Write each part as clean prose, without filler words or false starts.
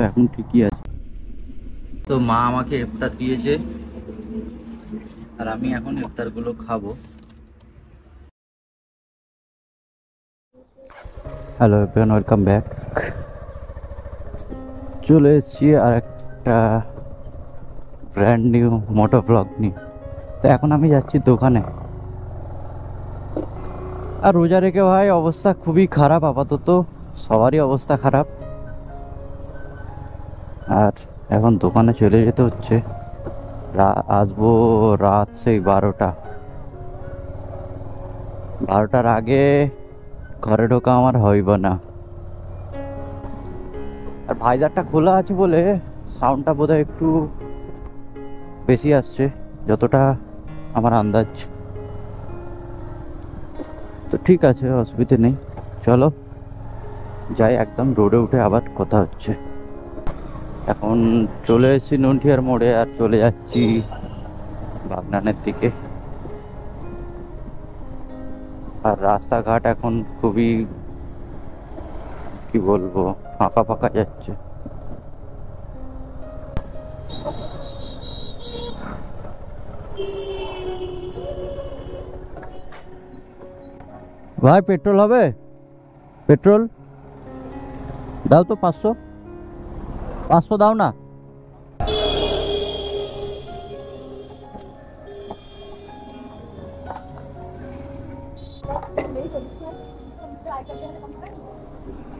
এখন ঠিকই আছে। তো মা আমাকে ইফতার দিয়েছে আর আমি এখন ইফতার গুলো খাবো। Hello everyone, welcome back. চলে এসেছি আর একটা ব্র্যান্ড নিউ মোটো ব্লগ নিয়ে। তো এখন আমি যাচ্ছি দোকানে। আর রোজা রেখে ভাই অবস্থা খুবই খারাপ, আপাতত সবারই অবস্থা খারাপ। আর এখন দোকানে চলে যেতে হচ্ছে। আসবো রাত সেই 12টার আগে ঘরে ঢোকা আমার হইব না। আর ভাইজারটা খোলা আছে বলে সাউন্ডটা বোধহয় একটু বেশি আসছে, যতটা আমার আন্দাজ। তো ঠিক আছে, অসুবিধে নেই, চলো যাই। একদম রোডে উঠে আবার কথা হচ্ছে। এখন চলে এসেছি নুনঠিয়ার মোড়ে আর চলে যাচ্ছি বাগনানের দিকে। আর রাস্তাঘাট এখন খুবই, কি বলবো, ফাঁকা ফাঁকা যাচ্ছে। ভাই পেট্রোল হবে? পেট্রোল দাও তো, 500 দাও না।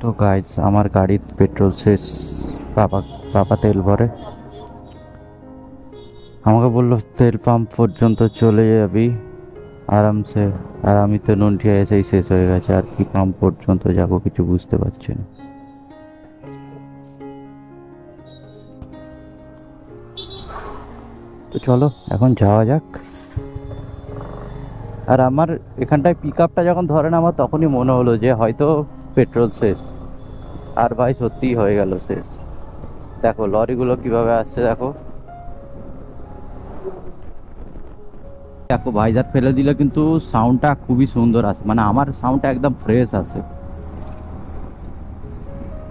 তো গাইজ আমার গাড়ির পেট্রোল শেষ। পাপা তেল ভরে আমাকে বললো তেল পাম্প পর্যন্ত চলে যাবি আরামসে। আর আমি তো নুনঠিয়া এসেই শেষ হয়ে গেছে, আর কি পাম্প পর্যন্ত যাব কিছু বুঝতে পারছি না। তো চলো এখন যাওয়া যাক। আর আমার এখানটায় পিক আপটা যখন ধরেন আমার তখনই মনে হলো যে হয়তো পেট্রোল শেষ। আর ভাই সত্যিই হয়ে গেল শেষ। দেখো লরিগুলো কিভাবে আসছে, দেখো দেখো ভাইজার ফেলে দিলে কিন্তু সাউন্ডটা খুবই সুন্দর আসে, মানে আমার সাউন্ডটা একদম ফ্রেশ আসে।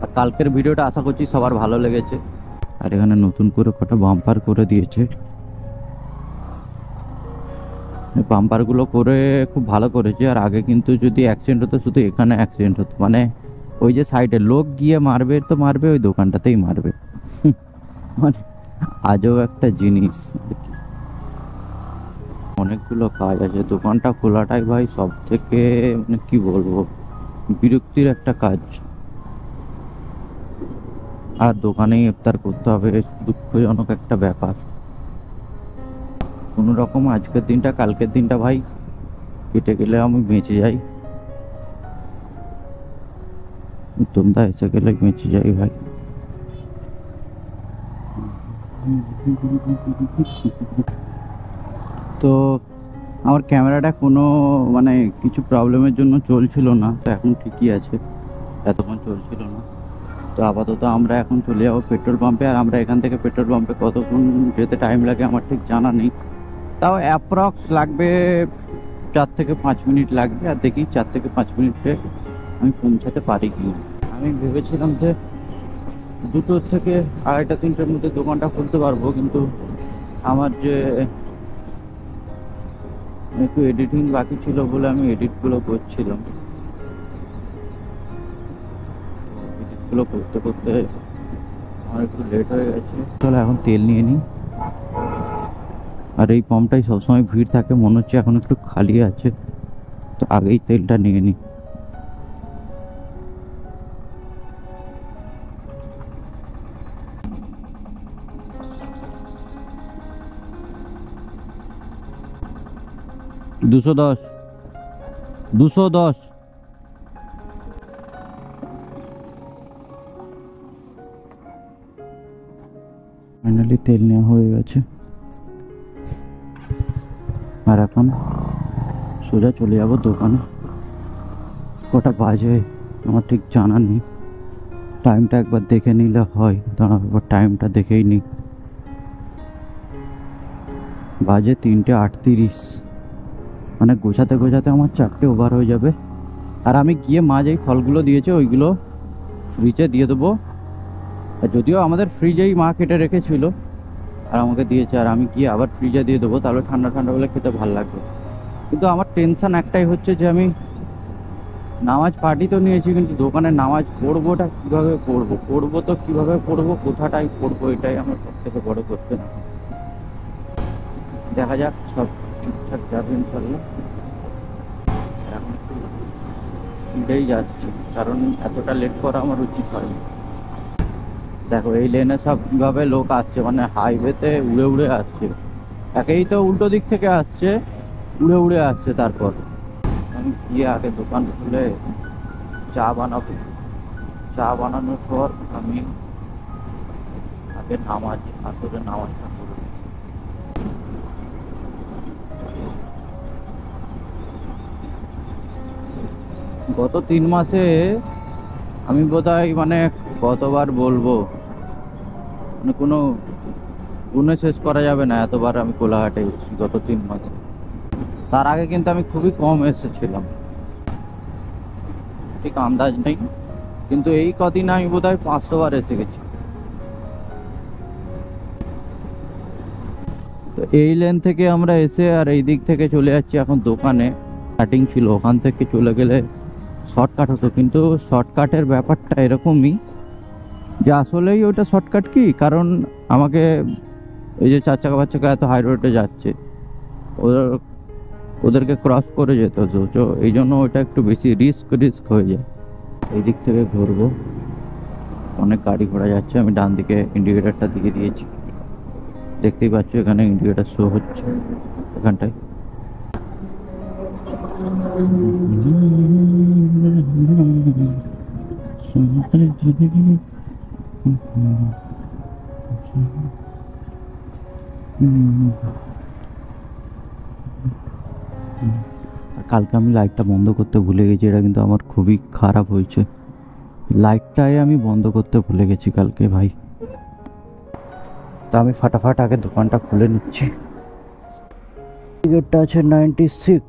আর কালকের ভিডিওটা আশা করছি সবার ভালো লেগেছে। আর এখানে নতুন করে কটা বাম্পার করে দিয়েছে। বাম্পার গুলো করে খুব ভালো করেছে। আর আগে কিন্তু যদি অ্যাক্সিডেন্ট হতো শুধু এখানে অ্যাক্সিডেন্ট হতো, মানে ওই যে সাইডে লোক গিয়ে মারবে তো মারবে, ওই দোকানটাতেই মারবে। মানে আজও একটা জিনিস। অনেকগুলো কাজ আছে, দোকানটা খোলাটাই ভাই সব থেকে, মানে কি বলবো, বিরক্তির একটা কাজ। আর দোকানেই ইফতার করতে হবে, দুঃখজনক একটা ব্যাপার। কোনো রকম আজকের দিনটা কালকের দিনটা ভাই কেটে গেলে আমি বেঁচে যাই। তোমরা এসে গেলে বেঁচে যাই ভাই। তো আমার ক্যামেরাটা কোনো মানে কিছু প্রবলেমের জন্য চলছিল না, তো এখন ঠিকই আছে, এতক্ষণ চলছিল না। তো আপাতত আমরা এখন চলে যাবো পেট্রোল পাম্পে। আর আমরা এখান থেকে পেট্রোল পাম্পে কতক্ষণ যেতে টাইম লাগে আমার ঠিক জানা নেই, তাও অ্যাপ্রক্স লাগবে 4 থেকে 5 মিনিট লাগবে। আর দেখি 4 থেকে 5 মিনিটে আমি পৌঁছাতে পারি কি। আমি ভেবেছিলাম যে 2টো থেকে 2:30 3টের মধ্যে দোকানটা খুলতে পারবো, কিন্তু আমার যে একটু এডিটিং বাকি ছিল বলে আমি এডিটগুলো করছিলাম। এডিটগুলো করতে করতে আমার একটু লেট হয়ে গেছে। চলো এখন তেল নিয়ে নিই। আর এই পাম্পটাই সবসময় ভিড় থাকে, মনে হচ্ছে এখন একটু খালি আছে, তো আগেই তেলটা নিয়ে নিই। দুশো দশ। ফাইনালি তেল নেওয়া হয়ে গেছে। আর এখন সোজা চলে যাবো দোকানে। কটা বাজে আমার ঠিক জানা নেই, টাইমটা একবার দেখে নিলে হয়। দাঁড়াও এবার টাইমটা দেখেই নিই। বাজে 3:38, মানে গোছাতে গোছাতে আমার 4টে ওভার হয়ে যাবে। আর আমি গিয়ে মা যেই ফলগুলো দিয়েছে ওইগুলো ফ্রিজে দিয়ে দেবো। আর যদিও আমাদের ফ্রিজেই মা কেটে রেখেছিল আর আমাকে দিয়েছে, আর আমি গিয়ে আবার ফ্রিজে দিয়ে দেবো, তাহলে ঠান্ডা ঠান্ডা হলে খেতে ভালো লাগবে। কিন্তু আমার টেনশন একটাই হচ্ছে যে আমি নামাজ পার্টি তো নিয়েছি, কিন্তু দোকানে নামাজ পড়বোটা কীভাবে পড়বো, পড়বো তো কীভাবে পড়বো, কোথাটাই পড়বো, এটাই আমার সব থেকে বড় করতে না। দেখা যাক, সব ঠিকঠাক যাবে ইনশাল্লাহ। এখন এটাই যাচ্ছি, কারণ এতটা লেট করা আমার উচিত হয়নি। দেখো এই লেনে সব কীভাবে লোক আসছে, মানে হাইওয়েতে উড়ে উড়ে আসছে। একেই তো উল্টো দিক থেকে আসছে, উড়ে উড়ে আসছে। তারপর আমি গিয়ে আগে দোকান খুলে চা বানাবো। চা বানানোর পর আমি আগে আসলে নামাজটা করবো। গত 3 মাসে আমি বোধহয় মানে কতবার বলবো, মানে কোনো গুণে শেষ করা যাবে না এতবার আমি কোলাঘাটে এসেছি গত 3 মাসে। তার আগে কিন্তু আমি খুবই কম এসেছিলাম, ঠিক আন্দাজ নেই, কিন্তু এই কদিন আমি বোধহয় 500 বার এসে গেছি। তো এই লেন থেকে আমরা এসে আর এই দিক থেকে চলে যাচ্ছি এখন দোকানে। কাটিং ছিল, ওখান থেকে চলে গেলে শর্টকাট হতো, কিন্তু শর্টকাটের ব্যাপারটা এরকমই যে আসলেই ওটা শর্টকাট কি, কারণ আমাকে এই যে 4 চাকা 5 চাকা এত হাই রোডে যাচ্ছে, ওদেরকে ক্রস করে যেত, তো এই জন্য ওটা একটু বেশি রিস্ক হয়ে যায়। এই দিক থেকে ঘুরবো, অনেক গাড়ি ঘোড়া যাচ্ছে। আমি ডান দিকে ইন্ডিকেটারটা দিকে দিয়েছি, দেখতেই পাচ্ছ এখানে ইন্ডিকেটার শো হচ্ছে এখানটায়। কালকে আমি লাইটটা বন্ধ করতে ভুলে গেছি, এটা কিন্তু আমার খুবই খারাপ হয়েছে। লাইটটাই আমি বন্ধ করতে ভুলে গেছি কালকে ভাই। তা আমি ফাটাফাট আগে দোকানটা খুলে নিচ্ছি। টিকিটটা আছে 96।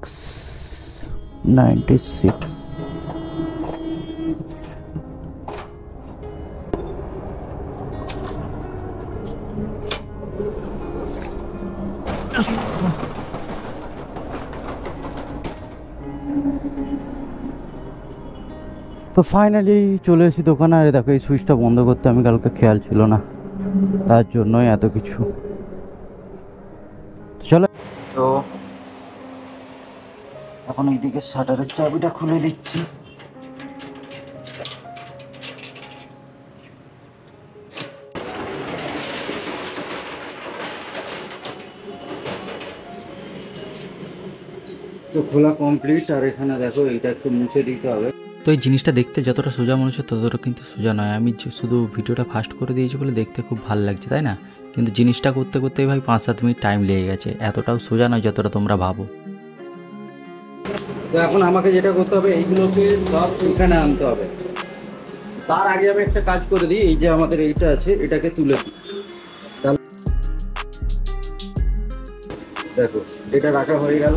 তো ফাইনালি চলে এসেছি দোকানে। আর দেখো এই সুইচটা বন্ধ করতে আমি কালকে খেয়াল ছিল না, তার জন্যই এত কিছু। চলো, তো এখন এইদিকে শাটারের চাবিটা খুলে দিচ্ছি। তো খোলা কমপ্লিট। আর এখানে দেখো এইটা একটু মুছে দিতে হবে। তো এই জিনিসটা দেখতে যতটা সোজা মনে হচ্ছে ততটা কিন্তু সোজা নয়। আমি শুধু ভিডিওটা ফাস্ট করে দিয়েছি বলে দেখতে খুব ভালো লাগছে, তাই না? কিন্তু জিনিসটা করতে করতেই ভাই 5-7 মিনিট টাইম লেগে গেছে। এতটাও সোজা নয় যতটা তোমরা ভাবো। তো এখন আমাকে যেটা করতে হবে, এইগুলোকে সব এখানে আনতে হবে। তার আগে আমি একটা কাজ করে দিই, এই যে আমাদের এইটা আছে এটাকে তুলে দিই। দেখো এটা রাখা হয়ে গেল,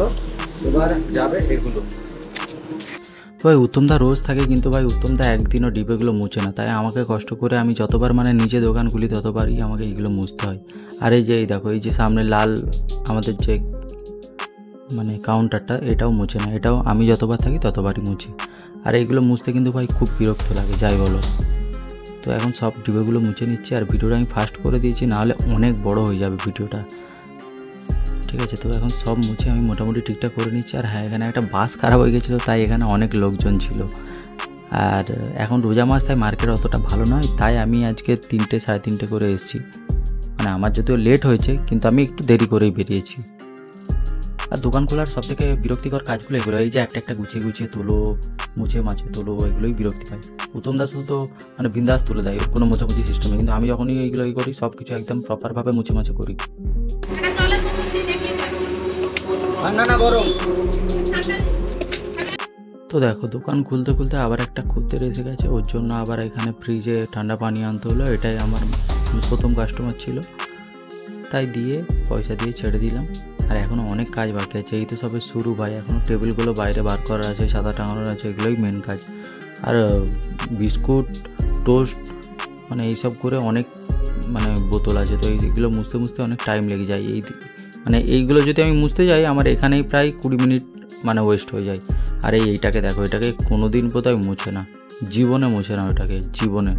এবার যাবে এগুলো। ভাই উত্তমদা রোজ থাকে, কিন্তু ভাই উত্তমদা একদিনও ডিবেগুলো মুছে না, তাই আমাকে কষ্ট করে আমি যতবার মানে নিজে দোকান খুলি ততবারই আমাকে এইগুলো মুছতে হয়। আর এই যে এই দেখো এই যে সামনে লাল আমাদের যে মানে কাউন্টারটা, এটাও মুছে না, এটাও আমি যতবার থাকি ততবারই মুছি। আর এইগুলো মুছতে কিন্তু ভাই খুব বিরক্ত লাগে, যাই বলো। তো এখন সব ডিবেগুলো মুছে নিচ্ছি। আর ভিডিওটা আমি ফাস্ট করে দিয়েছি, নাহলে অনেক বড় হয়ে যাবে ভিডিওটা, ঠিক আছে? তো এখন সব মুছে আমি মোটামুটি ঠিকঠাক করে নিচ্ছি। আর হ্যাঁ, এখানে একটা বাস খারাপ হয়ে গেছিলো, তাই এখানে অনেক লোকজন ছিল। আর এখন রোজা মাস, তাই মার্কেট অতটা ভালো নয়, তাই আমি আজকে 3টে 3:30 করে এসেছি। মানে আমার যদিও লেট হয়েছে, কিন্তু আমি একটু দেরি করেই বেরিয়েছি। আর দোকান খোলার সবথেকে বিরক্তিকর কাজগুলো এগুলো, এই যে একটা একটা গুছিয়ে তোলো, মুছে মাছে তোলো, এগুলোই বিরক্তি পাই। উত্তম দাস তো মানে বিন্দাস তুলে দেয়, কোনো মোছামুছি সিস্টেমে, কিন্তু আমি যখনই এইগুলো করি সব কিছু একদম প্রপারভাবে মুছে মাছে করি। না গরম। তো দেখো দোকান খুলতে খুলতে আবার একটা খদ্দের এসে গেছে, ওর জন্য আবার এখানে ফ্রিজে ঠান্ডা পানি আনতে হলো। এটাই আমার প্রথম কাস্টমার ছিল, তাই দিয়ে পয়সা দিয়ে ছেড়ে দিলাম। আর এখনও অনেক কাজ বাকি আছে, এই তো সবে শুরু ভাই। এখনও টেবিলগুলো বাইরে বার করা আছে, সাদা টাঙানোর আছে, এগুলোই মেন কাজ। আর বিস্কুট টোস্ট মানে এইসব করে অনেক মানে বোতল আছে, তো এইগুলো মুছতে মুছতে অনেক টাইম লেগে যায়। মানে এইগুলো যদি আমি মুছতে যাই আমার এখানেই প্রায় 20 মিনিট মানে ওয়েস্ট হয়ে যায়। আর এইটাকে দেখো, এটাকে কোনো দিন বোধহয় মুছে না, জীবনে মুছে না ওটাকে, জীবনে।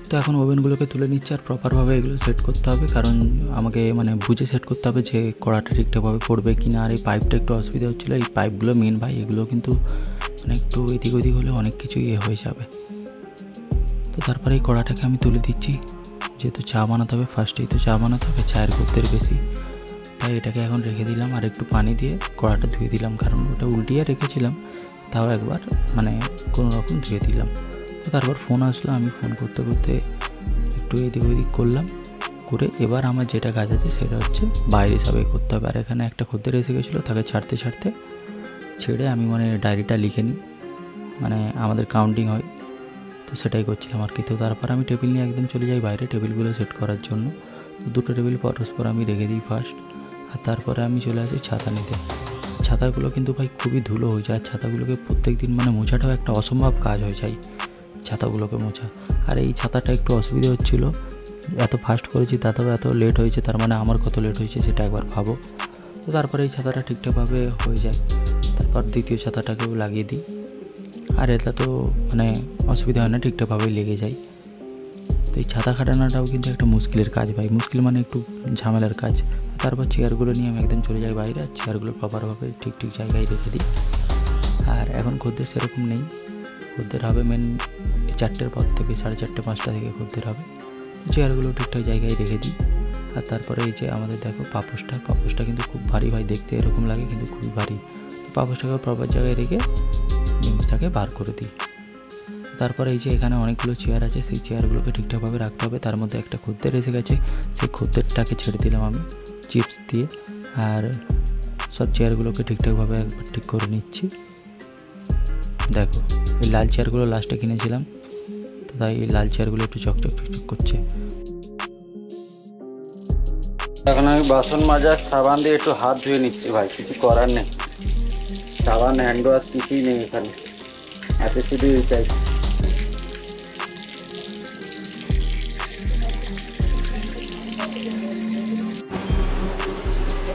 তো এখন ওভেনগুলোকে তুলে নিচ্ছে আর প্রপারভাবে এগুলো সেট করতে হবে, কারণ আমাকে মানে বুঝে সেট করতে হবে যে কড়াটা ঠিকঠাকভাবে পড়বে কি না। আর এই পাইপটা একটু অসুবিধা হচ্ছিলো, এই পাইপগুলো মেন ভাই, এগুলো কিন্তু মানে একটু এদিক ওদিক হলে অনেক কিছু হয়ে যাবে। তো তারপরে এই কড়াটাকে আমি তুলে দিচ্ছি, যেহেতু চা বানাতে হবে, ফার্স্টেই তো চা বানাতে হবে, চায়ের করতে বেশি, তাই এটাকে এখন রেখে দিলাম। আর একটু পানি দিয়ে কড়াটা ধুয়ে দিলাম, কারণ ওটা উল্টিয়ে রেখেছিলাম, তাও একবার মানে কোনো রকম ধুয়ে দিলাম। তো তারপর ফোন আসলো, আমি ফোন করতে করতে একটু এদিক ওদিক করলাম, করে এবার আমার যেটা কাজ আছে সেটা হচ্ছে বাইরে সবাই করতে হবে। আর এখানে একটা খদ্দের এসে গেছিলো, তাকে ছাড়তে ছেড়ে আমি মানে ডায়েরিটা লিখে নিই, মানে আমাদের কাউন্টিং হয়, তো সেটাই করছিলাম আর কি। তো তারপর আমি টেবিল নিয়ে একদম চলে যাই বাইরে টেবিলগুলো সেট করার জন্য। তো দুটো টেবিল পরস্পর আমি রেখে দিই ফার্স্ট, আর তারপরে আমি চলে আসি ছাতা নিতে। ছাতাগুলো কিন্তু ভাই খুবই ধুলো হয়ে যায়, ছাতাগুলোকে প্রত্যেক দিন মানে মোছাটাও একটা অসম্ভব কাজ হয়ে যায় ছাতাগুলোকে মোছা। আর এই ছাতাটা একটু অসুবিধা হচ্ছিলো, এত ফাস্ট করেছি তাতেও এত লেট হয়েছে, তার মানে আমার কত লেট হয়েছে সেটা একবার ভাবো। তো তারপরে এই ছাতাটা ঠিকঠাকভাবে হয়ে যায়, তারপর দ্বিতীয় ছাতাটাকেও লাগিয়ে দিই। আর এটা তো মানে অসুবিধা হয় না, ঠিকঠাকভাবেই লেগে যায়। তো এই ছাতা খাটানোটাও কিন্তু একটা মুশকিলের কাজ ভাই, মুশকিল মানে একটু ঝামেলার কাজ। তারপর চেয়ারগুলো নিয়ে আমি একদম চলে যাই বাইরে, আর চেয়ারগুলো প্রপারভাবে ঠিক জায়গায় রেখে দিই। আর এখন খদ্দের সেরকম নেই, খদ্দের হবে মেন 4টের পর থেকে, 4:30 5টা থেকে খদ্দের হবে। চেয়ারগুলো ঠিকঠাক জায়গায় রেখে দিই। আর তারপরে এই যে আমাদের দেখো পাপোশটা কিন্তু খুব ভারী ভাই, দেখতে এরকম লাগে কিন্তু খুবই ভারী। পাপোশটাকে প্রপার জায়গায় রেখে জিনিসটাকে বার করে দিই। তারপরে এই যে এখানে অনেকগুলো চেয়ার আছে, সেই চেয়ারগুলোকে ঠিকঠাকভাবে রাখতে হবে। তার মধ্যে একটা খদ্দের এসে গেছে, সেই খদ্দেরটাকে ছেড়ে দিলাম আমি চিপস দিয়ে। আর সব চেয়ারগুলোকে ঠিকঠাকভাবে একবার ঠিক করে নিচ্ছি। দেখো এই লাল চেয়ারগুলো লাস্টে কিনেছিলাম, তো তাই এই লাল চেয়ারগুলো একটু চকচক করছে। এখন আমি বাসন মাজার সাবান দিয়ে একটু হাত ধুয়ে নিচ্ছি ভাই, কিছু করার নেই, সাবান হ্যান্ড ওয়াশ কিছুই নেই এখানে, আছে শুধু চাই।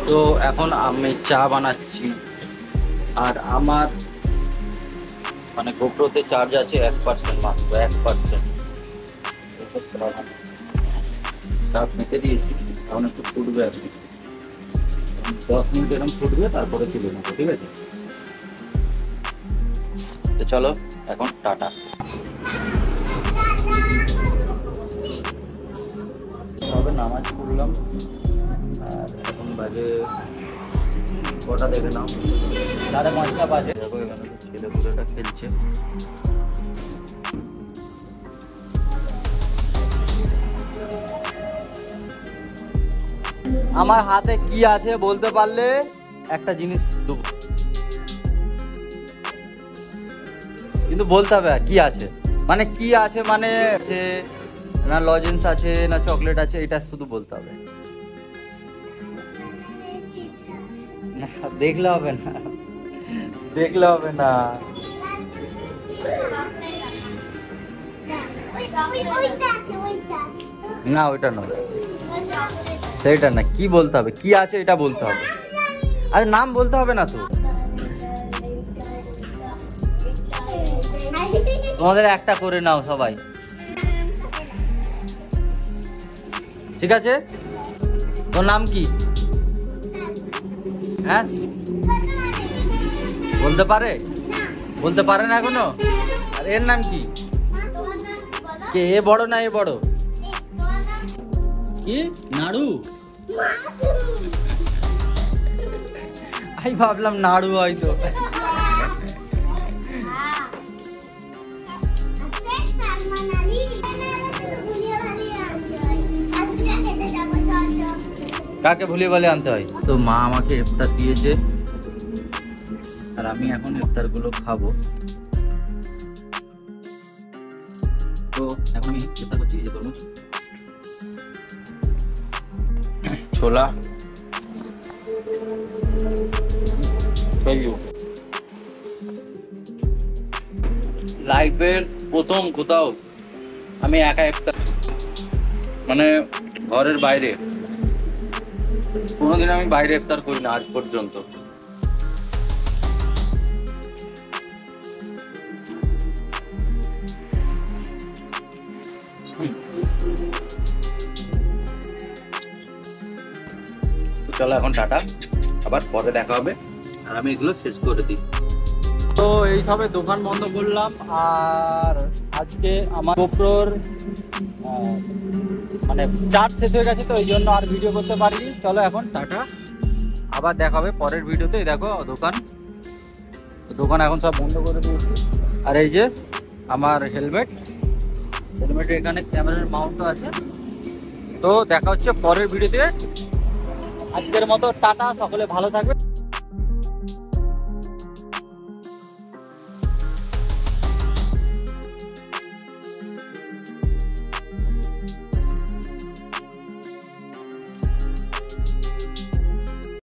তো এখন আমি চা বানাচ্ছি, আর আমার মানে গোপ্রোতে চার্জ আছে 1% মাত্র, 1%। চাপ মেটে দিয়েছি, এখন একটু ফুটবে আর কি, 10 মিনিট এরকম ফুটবে, তারপরে তুলে নেবো, ঠিক আছে? তো চলো এখন টাটা। তবে নামাজ পড়লাম, আর এখন বাজে কটা দেখে নাও, 5:30 বাজে। দেখো এখানে ছেলেপুলেটা খেলছে। আমার হাতে কি আছে বলতে পারলে একটা জিনিস দেবো, কিন্তু বলতে হবে কি আছে, মানে কি আছে, মানে না লজেন্স আছে না চকলেট আছে, এটা শুধু বলতে হবে। না দেখলে হবে না, দেখলে হবে না। না ওইটা নয়, সেটা না, কি বলতে হবে, কি আছে এটা বলতে হবে। আরে নাম বলতে হবে না তো, তোমাদের একটা করে নাও সবাই, ঠিক আছে? তোর নাম কি? হ্যাঁ বলতে পারে, বলতে পারে না এখনো? আর এর নাম কি? কে, এ বড় না এ বড়? কি নাড়ু? আমি ভাবলাম নাড়ু হয়তো। কাকে ভুলিয়ে বলে আনতে হয়? তো মা আমাকে ইফতার দিয়েছে, আর আমি এখন ইফতারগুলো খাবো। তো এখন আমি ইফতার করছি, এই যে তরমুজ, ছোলা, লাইফের প্রথম কোথাও আমি একা ইফতার, মানে ঘরের বাইরে কোনোদিন আমি বাইরে ইফতার করি না আজ পর্যন্ত। তো চলো এখন টাটা, আবার পরে দেখা হবে। আর আমি এগুলো শেষ করে দিই। তো এই সবে দোকান বন্ধ করলাম, আর আজকে আমার গোপ্রোর মানে চার্জ শেষ হয়ে গেছে, তো এই জন্য আর ভিডিও করতে পারিনি। চলো এখন টাটা, আবার দেখা হবে পরের ভিডিওতে। দেখো দোকান এখন সব বন্ধ করে দিয়েছি। আর এই যে আমার হেলমেটের এখানে ক্যামেরার মাউন্টও আছে। তো দেখা হচ্ছে পরের ভিডিওতে। আজকের মতো টাটা, সকলে ভালো থাকবে।